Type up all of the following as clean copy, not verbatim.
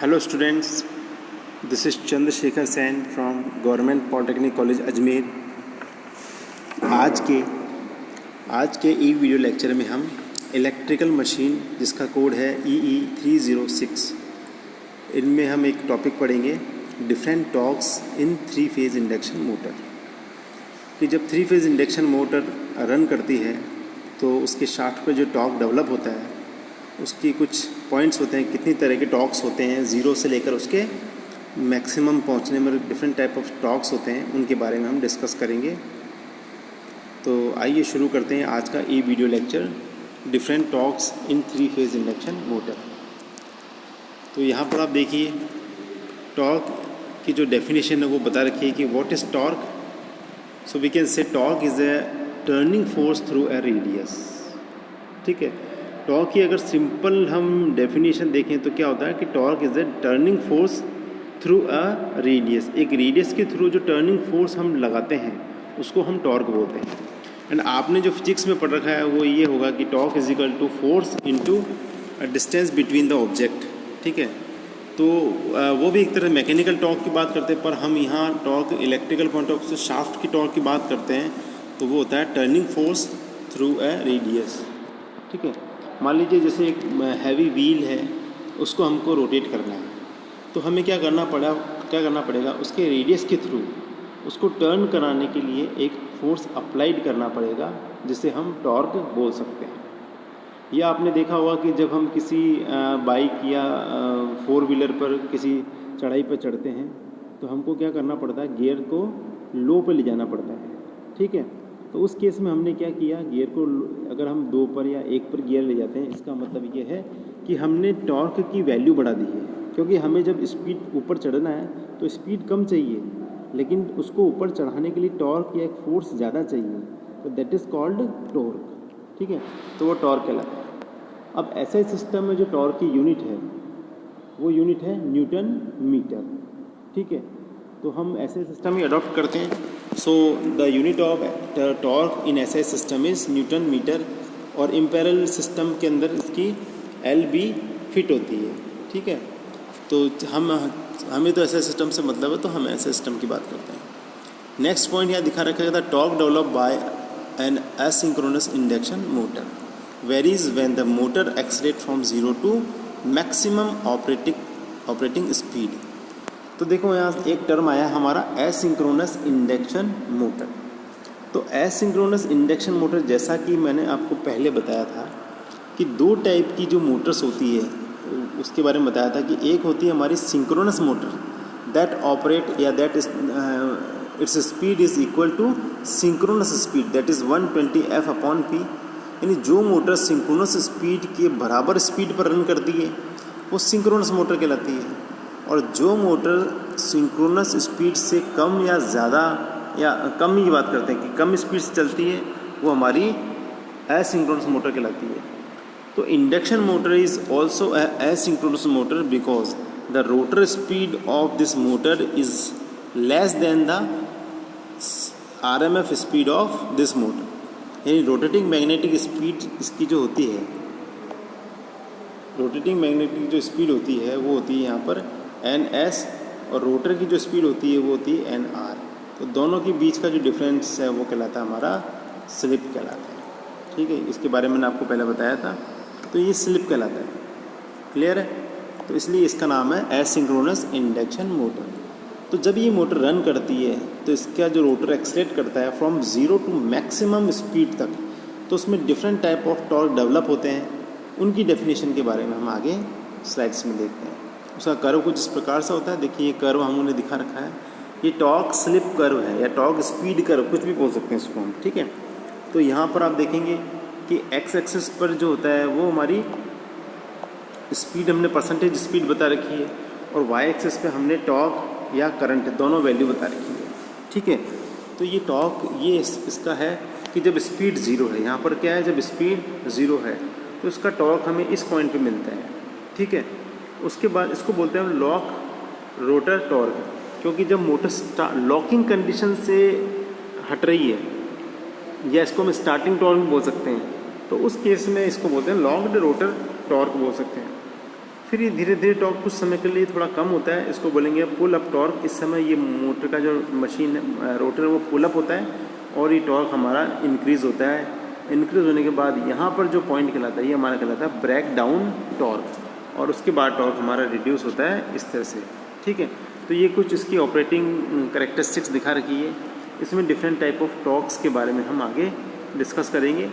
Hello students, this is Chandrasekhar Sen from Government Polytechnic College Ajmer. आज के ई video lecture में हम इलेक्ट्रिकल मशीन जिसका कोड है EE 306, इनमें हम एक टॉपिक पढ़ेंगे different torques in 3 phase induction motor. कि जब 3 फेज़ इंडक्शन मोटर रन करती है तो उसके शाफ्ट पर जो टॉर्क डेवलप होता है उसकी कुछ पॉइंट्स होते हैं, कितनी तरह के टॉर्क्स होते हैं, ज़ीरो से लेकर उसके मैक्सिमम पहुंचने में डिफरेंट टाइप ऑफ टॉर्क्स होते हैं, उनके बारे में हम डिस्कस करेंगे। तो आइए शुरू करते हैं आज का e video lecture different torques in 3 phase induction motor. तो यहाँ पर आप देखिए टॉर्क की जो डेफिनेशन है वो बता रखी है कि what is torque. So we can say torque is a turning force through a radius. ठीक है, टॉर्क की अगर सिंपल हम डेफिनेशन देखें तो क्या होता है कि torque is a turning force through a radius. एक रेडियस के थ्रू जो टर्निंग फोर्स हम लगाते हैं उसको हम टॉर्क बोलते हैं। एंड आपने जो फिजिक्स में पढ़ रखा है वो ये होगा कि torque is equal to force into distance between the object. ठीक है, तो वो भी एक तरह मैकेनिकल टॉर्क की बात करते हैं, पर हम यहाँ टॉर्क इलेक्ट्रिकल पॉइंट ऑफ से शाफ्ट की टॉर्क की बात करते हैं तो वो होता है turning force through a radius. ठीक है, मान लीजिए जैसे एक हैवी व्हील है, उसको हमको रोटेट करना है तो हमें क्या करना पड़ेगा उसके रेडियस के थ्रू उसको टर्न कराने के लिए एक फोर्स अप्लाइड करना पड़ेगा जिसे हम टॉर्क बोल सकते हैं। या आपने देखा होगा कि जब हम किसी बाइक या 4 व्हीलर पर किसी चढ़ाई पर चढ़ते हैं तो हमको क्या करना पड़ता है, गियर को लो पर ले जाना पड़ता है। ठीक है, तो उस केस में हमने क्या किया, गियर को अगर हम 2 पर या 1 पर गियर ले जाते हैं, इसका मतलब ये है कि हमने टॉर्क की वैल्यू बढ़ा दी है। क्योंकि हमें जब स्पीड ऊपर चढ़ना है तो स्पीड कम चाहिए, लेकिन उसको ऊपर चढ़ाने के लिए टॉर्क या एक फोर्स ज़्यादा चाहिए, तो दैट इज़ कॉल्ड टॉर्क। ठीक है, तो वो टॉर्क कहलाता है। अब ऐसे सिस्टम में जो टॉर्क की यूनिट है वो यूनिट है न्यूटन मीटर। ठीक है, तो हम ऐसे सिस्टम ही अडॉप्ट करते हैं। So the unit of torque in ऐसे सिस्टम इज़ न्यूटन मीटर, और इम्पेरल सिस्टम के अंदर इसकी LB फिट होती है। ठीक है, तो हमें तो ऐसे सिस्टम से मतलब है, तो हम ऐसे सिस्टम की बात करते हैं। नेक्स्ट पॉइंट यहाँ दिखा रखा है, torque develop by an asynchronous induction motor varies when the motor accelerate from 0 to maximum operating speed. तो देखो यहाँ एक टर्म आया हमारा एसिंक्रोनस इंडक्शन मोटर। तो एसिंक्रोनस इंडक्शन मोटर, जैसा कि मैंने आपको पहले बताया था कि 2 टाइप की जो मोटर्स होती है उसके बारे में बताया था कि एक होती है हमारी सिंक्रोनस मोटर दैट ऑपरेट या that is its speed is equal to synchronous speed that is 120 F/P। यानी जो मोटर सिंक्रोनस स्पीड के बराबर स्पीड पर रन करती है वो सिंक्रोनस मोटर कहलाती है, और जो मोटर सिंक्रोनस स्पीड से कम या ज़्यादा या कम ही बात करते हैं कि कम स्पीड से चलती है वो हमारी एसिंक्रोनस मोटर कहलाती है। तो induction motor is also asynchronous motor because the rotor speed of this motor is less than the RMF speed of this motor. यानी रोटेटिंग मैग्नेटिक स्पीड इसकी जो होती है, रोटेटिंग मैग्नेटिक जो स्पीड होती है वो होती है यहाँ पर NS, और रोटर की जो स्पीड होती है वो होती है NR। तो दोनों के बीच का जो डिफरेंस है वो कहलाता है हमारा स्लिप कहलाता है। ठीक है, इसके बारे में मैंने आपको पहले बताया था, तो ये स्लिप कहलाता है। क्लियर है, तो इसलिए इसका नाम है एसिंक्रोनस इंडक्शन मोटर। तो जब ये मोटर रन करती है तो इसका जो रोटर एक्सलेट करता है फ्रॉम 0 टू मैक्सिमम स्पीड तक, तो उसमें different type of torque develop होते हैं। उनकी डेफिनेशन के बारे में हम आगे स्लाइड्स में देखते हैं। उसका कर्व कुछ इस प्रकार से होता है, देखिए ये कर्व हमने दिखा रखा है, ये टॉर्क स्लिप कर्व है या टॉर्क स्पीड कर्व, कुछ भी बोल सकते हैं इसको हम। ठीक है, तो यहाँ पर आप देखेंगे कि एक्स एक्सिस पर जो होता है वो हमारी स्पीड, हमने परसेंटेज स्पीड बता रखी है, और वाई एक्सिस पे हमने टॉर्क या करंट दोनों वैल्यू बता रखी है। ठीक है, तो ये टॉर्क ये इसका है कि जब स्पीड 0 है, यहाँ पर क्या है, जब स्पीड 0 है तो इसका टॉर्क हमें इस पॉइंट पे मिलता है। ठीक है, उसके बाद इसको बोलते हैं लॉक रोटर टॉर्क, क्योंकि जब मोटर लॉकिंग कंडीशन से हट रही है, या इसको हम स्टार्टिंग टॉर्क बोल सकते हैं, तो उस केस में इसको बोलते हैं लॉक्ड रोटर टॉर्क बोल सकते हैं। फिर ये धीरे धीरे टॉर्क कुछ समय के लिए थोड़ा कम होता है, इसको बोलेंगे पुल अप टॉर्क। इस समय ये मोटर का जो मशीन है, रोटर है, वो पुल अप होता है और ये टॉर्क हमारा इंक्रीज़ होता है। इंक्रीज़ होने के बाद यहाँ पर जो पॉइंट कहलाता है ये हमारा कहलाता है ब्रेक डाउन टॉर्क, और उसके बाद टॉर्क हमारा रिड्यूस होता है इस तरह से। ठीक है, तो ये कुछ इसकी ऑपरेटिंग करेक्टरिस्टिक्स दिखा रखी है। इसमें डिफरेंट टाइप ऑफ टॉर्क्स के बारे में हम आगे डिस्कस करेंगे।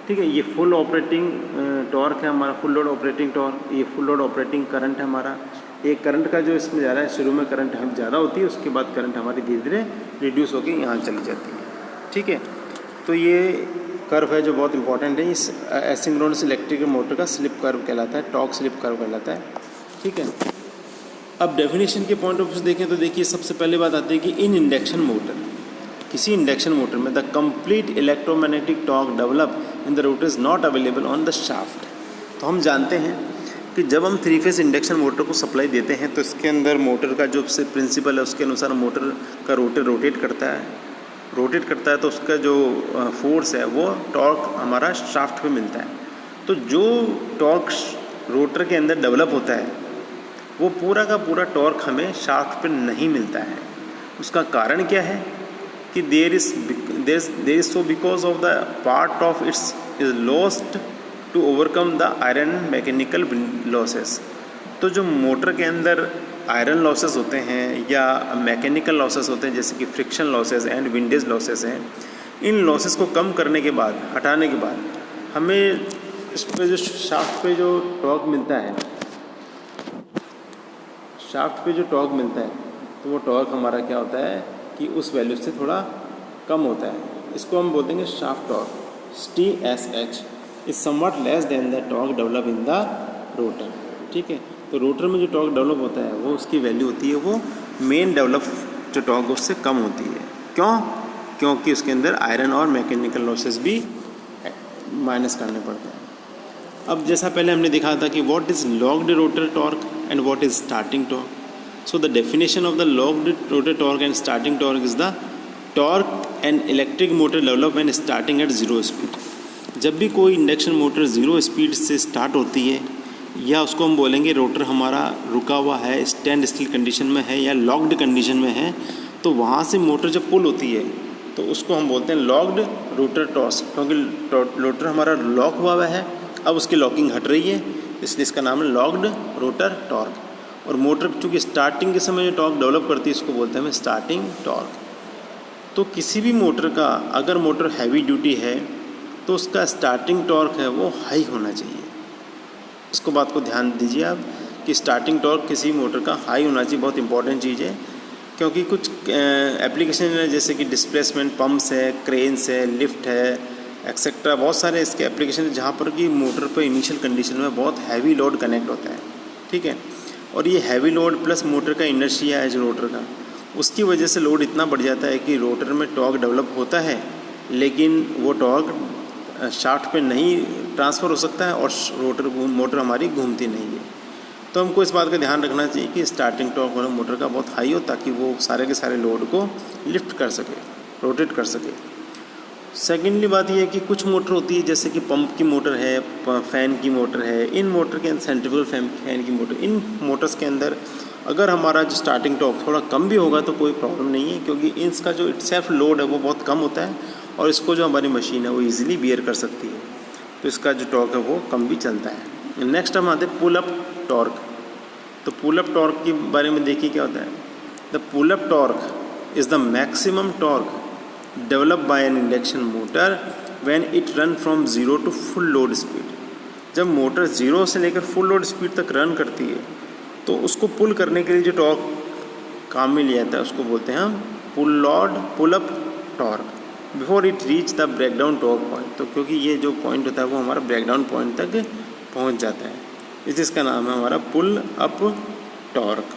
ठीक है, ये फुल ऑपरेटिंग टॉर्क है हमारा, फुल लोड ऑपरेटिंग टॉर्क। ये फुल लोड ऑपरेटिंग करंट है हमारा। एक करंट का जो इसमें जा रहा है, शुरू में करंट हम ज़्यादा होती है, उसके बाद करंट हमारी धीरे धीरे रिड्यूस होकर यहाँ चली जाती है। ठीक है, तो ये कर्व है जो बहुत इंपॉर्टेंट है। इस एसिंक्रोनस इलेक्ट्रिकल मोटर का स्लिप कर्व कहलाता है, टॉर्क स्लिप कर्व कहलाता है। ठीक है, अब डेफिनेशन के पॉइंट ऑफ व्यू से देखें तो देखिए सबसे पहले बात आती है कि इन इंडक्शन मोटर, किसी इंडक्शन मोटर में the complete electromagnetic torque develop in the rotor is not available on the shaft. तो हम जानते हैं कि जब हम 3 फेज इंडक्शन मोटर को सप्लाई देते हैं तो इसके अंदर मोटर का जो प्रिंसिपल है उसके अनुसार मोटर का रोटर रोटेट करता है, तो उसका जो फोर्स है वो टॉर्क हमारा शाफ्ट पे मिलता है। तो जो टॉर्क रोटर के अंदर डेवलप होता है वो पूरा का पूरा टॉर्क हमें शाफ्ट पे नहीं मिलता है। उसका कारण क्या है कि there is so because of the part of its is lost to overcome the iron mechanical losses. तो जो मोटर के अंदर आयरन लॉसेस होते हैं या मैकेनिकल लॉसेस होते हैं, जैसे कि friction losses and windage losses हैं, इन लॉसेस को कम करने के बाद, हटाने के बाद हमें इस पर जो शाफ्ट पे जो टॉर्क मिलता है, तो वो टॉर्क हमारा क्या होता है कि उस वैल्यू से थोड़ा कम होता है। इसको हम बोल देंगे shaft torque. TSH is somewhat less than the torque develop in the rotor. ठीक है, तो रोटर में जो टॉर्क डेवलप होता है वो उसकी वैल्यू होती है वो मेन डेवलप जो टॉर्क उससे कम होती है। क्यों? क्योंकि उसके अंदर आयरन और मैकेनिकल लॉसेस भी माइनस करने पड़ते हैं। अब जैसा पहले हमने देखा था कि what is locked rotor torque and what is starting torque. So the definition of the locked rotor torque and starting torque is the torque and electric motor develop when starting at 0 speed. जब भी कोई induction motor 0 speed से start होती है, या उसको हम बोलेंगे रोटर हमारा रुका हुआ है, स्टैंड स्टिल कंडीशन में है या लॉक्ड कंडीशन में है, तो वहाँ से मोटर जब पुल होती है तो उसको हम बोलते हैं लॉक्ड रोटर टॉर्क, क्योंकि रोटर हमारा लॉक हुआ है, अब उसकी लॉकिंग हट रही है, इसलिए इसका नाम है लॉक्ड रोटर टॉर्क। और मोटर चूँकि स्टार्टिंग के समय जो टॉर्क डेवलप करती है इसको बोलते हैं स्टार्टिंग टॉर्क। तो किसी भी मोटर का, अगर मोटर हैवी ड्यूटी है तो उसका स्टार्टिंग टॉर्क है वो हाई होना चाहिए। इसको बात को ध्यान दीजिए आप कि स्टार्टिंग टॉर्क किसी मोटर का हाई होना चाहिए, बहुत इंपॉर्टेंट चीज़ है। क्योंकि कुछ एप्लीकेशन है जैसे कि डिस्प्लेसमेंट पम्प्स है, क्रेन्स है, लिफ्ट है, एक्सेट्रा, बहुत सारे इसके एप्लीकेशन है जहाँ पर कि मोटर पर इनिशियल कंडीशन में बहुत हैवी लोड कनेक्ट होता है। ठीक है, और ये हैवी लोड प्लस मोटर का इनर्शिया है जो रोटर का, उसकी वजह से लोड इतना बढ़ जाता है कि रोटर में टॉर्क डेवलप होता है लेकिन वो टॉर्क शाफ्ट पे नहीं ट्रांसफ़र हो सकता है और मोटर हमारी घूमती नहीं है। तो हमको इस बात का ध्यान रखना चाहिए कि स्टार्टिंग टॉर्क वाला मोटर का बहुत हाई हो ताकि वो सारे के सारे लोड को लिफ्ट कर सके, रोटेट कर सके। सेकेंडली बात यह है कि कुछ मोटर होती है जैसे कि पंप की मोटर है, फ़ैन की मोटर है, इन मोटर के सेंट्रीफ्यूगल फैन की मोटर, इन मोटर्स के अंदर अगर हमारा जो स्टार्टिंग टॉर्क थोड़ा कम भी होगा तो कोई प्रॉब्लम नहीं है, क्योंकि इसका जो इटसेल्फ लोड है वो बहुत कम होता है और इसको जो हमारी मशीन है वो इजीली बियर कर सकती है, तो इसका जो टॉर्क है वो कम भी चलता है। नेक्स्ट हम आते हैं पुल अप टॉर्क। तो पुल अप टॉर्क के बारे में देखिए क्या होता है। The pull up torque is the maximum torque develop by an induction motor when it run from 0 to full load speed. जब मोटर 0 से लेकर फुल लोड स्पीड तक रन करती है तो उसको पुल करने के लिए जो टॉर्क काम में लिया जाता है उसको बोलते हैं हम pull up torque before it reach the breakdown torque point. तो क्योंकि ये जो पॉइंट होता है वो हमारा ब्रेकडाउन पॉइंट तक पहुंच जाता है, इसका नाम है हमारा pull up torque.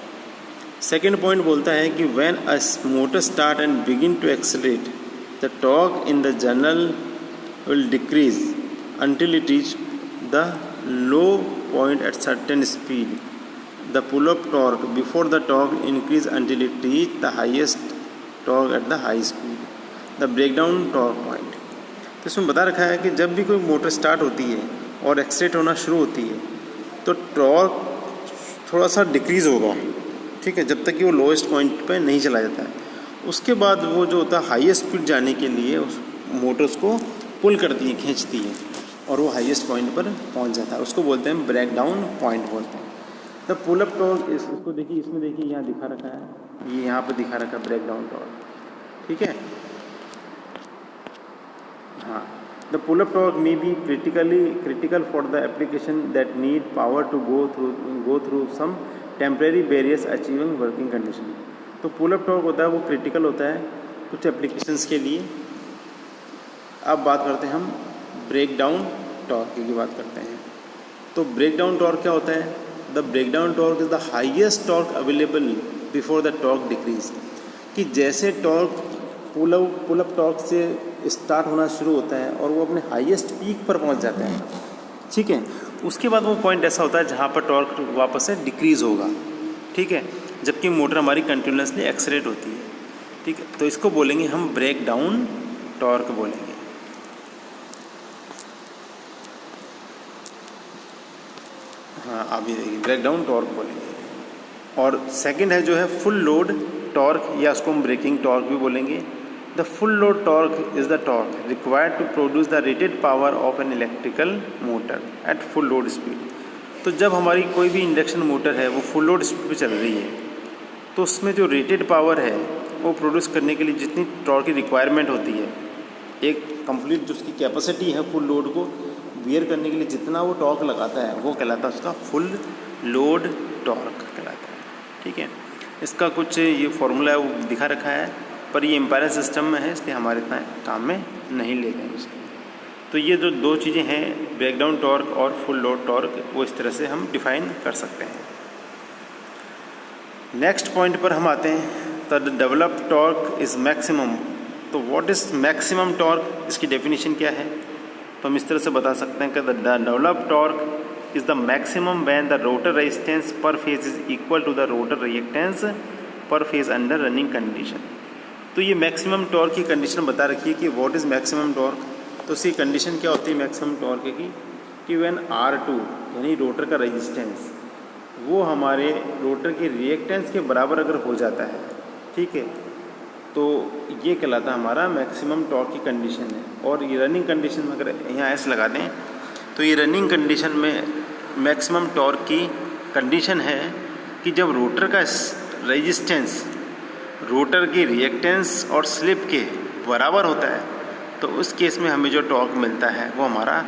Second point बोलता है कि when a motor start and begin to accelerate the torque in the general will decrease until it reach the low point at certain speed. The pull-up torque before the torque increase until it reach the highest torque at the high speed. The breakdown torque point. तो इसमें बता रखा है कि जब भी कोई motor start होती है और एक्सेलरेट होना शुरू होती है तो टॉर्क थोड़ा सा डिक्रीज़ होगा, ठीक है, जब तक कि वो लोएस्ट पॉइंट पे नहीं चला जाता है। उसके बाद वो जो होता है हाईएस्ट स्पीड जाने के लिए उस मोटर्स को पुल करती है, खींचती है, और वो हाईएस्ट पॉइंट पर पहुंच जाता है। उसको बोलते हैं ब्रेक डाउन पॉइंट बोलते हैं। द पुल अप टॉर्क, इसको देखिए, इसमें देखिए यहाँ दिखा रखा है, ये यहाँ पर दिखा रखा है ब्रेक डाउन टॉर्क, ठीक है। हाँ, the pull up torque may be critical for the application that need power to go through some temporary barriers achieving working condition. तो पुल अप टॉर्क होता है वो क्रिटिकल होता है कुछ एप्लीकेशंस के लिए। अब बात करते हैं हम ब्रेक डाउन टॉर्क की बात करते हैं। तो ब्रेक डाउन टॉर्क क्या होता है? The breakdown torque is the highest torque available before the torque decrease. कि जैसे टॉर्क पुल अप टॉर्क से स्टार्ट होना शुरू होता है और वो अपने हाईएस्ट पीक पर पहुंच जाता है, ठीक है, उसके बाद वो पॉइंट ऐसा होता है जहाँ पर टॉर्क वापस से डिक्रीज़ होगा, ठीक है, जबकि मोटर हमारी कंटिन्यूसली एक्सेलरेट होती है, ठीक है। तो इसको बोलेंगे हम ब्रेक डाउन टॉर्क बोलेंगे। हाँ, आप ये देखिए ब्रेक डाउन टॉर्क बोलेंगे। और सेकंड है जो है फुल लोड टॉर्क, या उसको हम ब्रेकिंग टॉर्क भी बोलेंगे। The full load torque is the torque required to produce the rated power of an electrical motor at full load speed. तो जब हमारी कोई भी इंडक्शन मोटर है वो फुल लोड स्पीड पे चल रही है, तो उसमें जो रेटेड पावर है वो प्रोड्यूस करने के लिए जितनी टॉर्क की रिक्वायरमेंट होती है, एक कंप्लीट जो उसकी कैपेसिटी है फुल लोड को बियर करने के लिए जितना वो टॉर्क लगाता है वो कहलाता है उसका फुल लोड टॉर्क कहलाता है, ठीक है। इसका कुछ ये फॉर्मूला है वो दिखा रखा है, पर ये एम्पायर सिस्टम में है इसलिए हमारे इतना काम में नहीं लेते हैं उसको। तो ये जो दो चीज़ें हैं ब्रेक डाउन टॉर्क और फुल लोड टॉर्क, वो इस तरह से हम डिफाइन कर सकते हैं। नेक्स्ट पॉइंट पर हम आते हैं, the developed torque is maximum. तो व्हाट इज़ मैक्सिमम टॉर्क, इसकी डेफिनेशन क्या है? तो हम इस तरह से बता सकते हैं कि the developed torque is the maximum when the rotor resistance per phase is equal to the rotor reactance per phase under running condition. तो ये मैक्सिमम टॉर्क की कंडीशन बता रखी है कि व्हाट इज़ मैक्सिमम टॉर्क। तो इसकी कंडीशन क्या होती है मैक्सिमम टॉर्क की, कि व्हेन R2 यानी रोटर का रेजिस्टेंस वो हमारे रोटर के रिएक्टेंस के बराबर अगर हो जाता है, ठीक है, तो ये कहलाता है हमारा मैक्सिमम टॉर्क की कंडीशन है। और ये रनिंग कंडीशन में अगर यहाँ ऐसे लगा दें तो ये रनिंग कंडीशन में मैक्सिमम टॉर्क की कंडीशन है कि जब रोटर का रेजिस्टेंस रोटर की रिएक्टेंस और स्लिप के बराबर होता है, तो उस केस में हमें जो टॉर्क मिलता है वो हमारा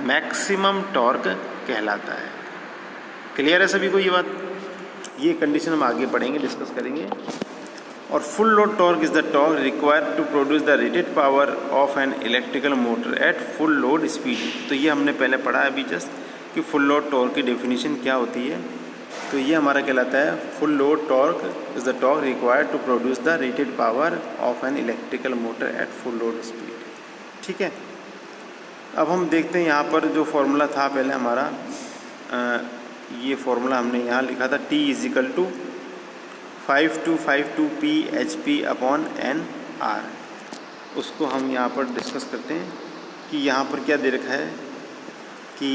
मैक्सिमम टॉर्क कहलाता है। क्लियर है सभी को ये बात? ये कंडीशन हम आगे पढ़ेंगे, डिस्कस करेंगे। और full load torque is the torque required to produce the rated power of an electrical motor at full load speed. तो ये हमने पहले पढ़ा है अभी जस्ट कि फुल लोड टॉर्क की डेफिनेशन क्या होती है। तो ये हमारा कहलाता है full load torque is the torque required to produce the rated power of an electrical motor at full load speed, ठीक है। अब हम देखते हैं यहाँ पर जो फॉर्मूला था पहले हमारा, ये फॉर्मूला हमने यहाँ लिखा था T is equal to 5252 PHP upon NR। उसको हम यहाँ पर डिस्कस करते हैं कि यहाँ पर क्या दे रखा है कि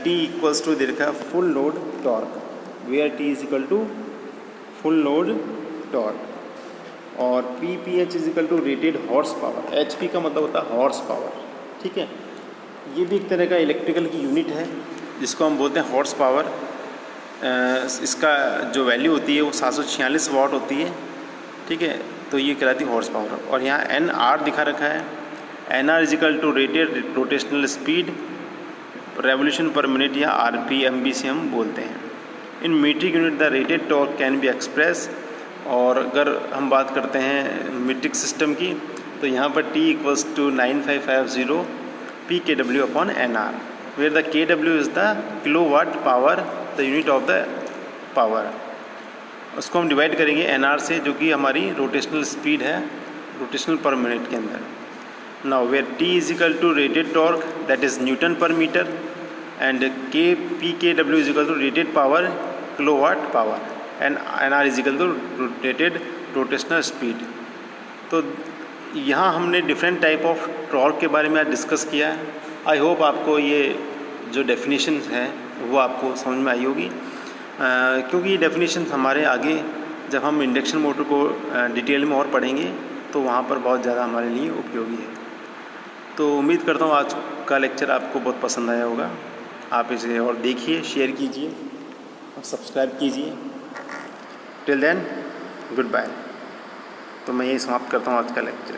T इक्वल्स टू दे रखा है full load torque, where T is equal to full load torque, और PH is equal to rated horse power. HP का मतलब होता है हॉर्स पावर, ठीक है। ये भी एक तरह का इलेक्ट्रिकल की यूनिट है जिसको हम बोलते हैं हॉर्स पावर। इसका जो वैल्यू होती है वो 746 वाट होती है, ठीक है। तो ये कहलाती है हॉर्स पावर। और यहाँ NR दिखा रखा है, NR is equal to rated rotational speed revolution per minute, या RPMB से हम बोलते हैं। In metric unit the rated torque can be express. और अगर हम बात करते हैं मीट्रिक सिस्टम की, तो यहाँ पर T equals to 9550 PKW upon NR, where the KW is the kilo watt power, the unit of the power. उसको हम डिवाइड करेंगे NR से, जो कि हमारी रोटेशनल स्पीड है, रोटेशनल पर मिनट के अंदर। Now where T is equal to rated torque that is newton per metre, and PKW is equal to rated power kilo watt power, and NR is equal to rated rotational speed. तो यहाँ हमने different type of torque के बारे में आज discuss किया है। I hope आपको ये जो डेफिनेशन है वो आपको समझ में आई होगी। क्योंकि ये डेफिनेशन हमारे आगे जब हम इंडक्शन मोटर को डिटेल में और पढ़ेंगे तो वहाँ पर बहुत ज़्यादा हमारे लिए उपयोगी है। तो उम्मीद करता हूँ आज का लेक्चर आपको बहुत पसंद आया होगा। आप इसे और देखिए, शेयर कीजिए और सब्सक्राइब कीजिए। Till then goodbye. तो मैं यही समाप्त करता हूँ आज का लेक्चर।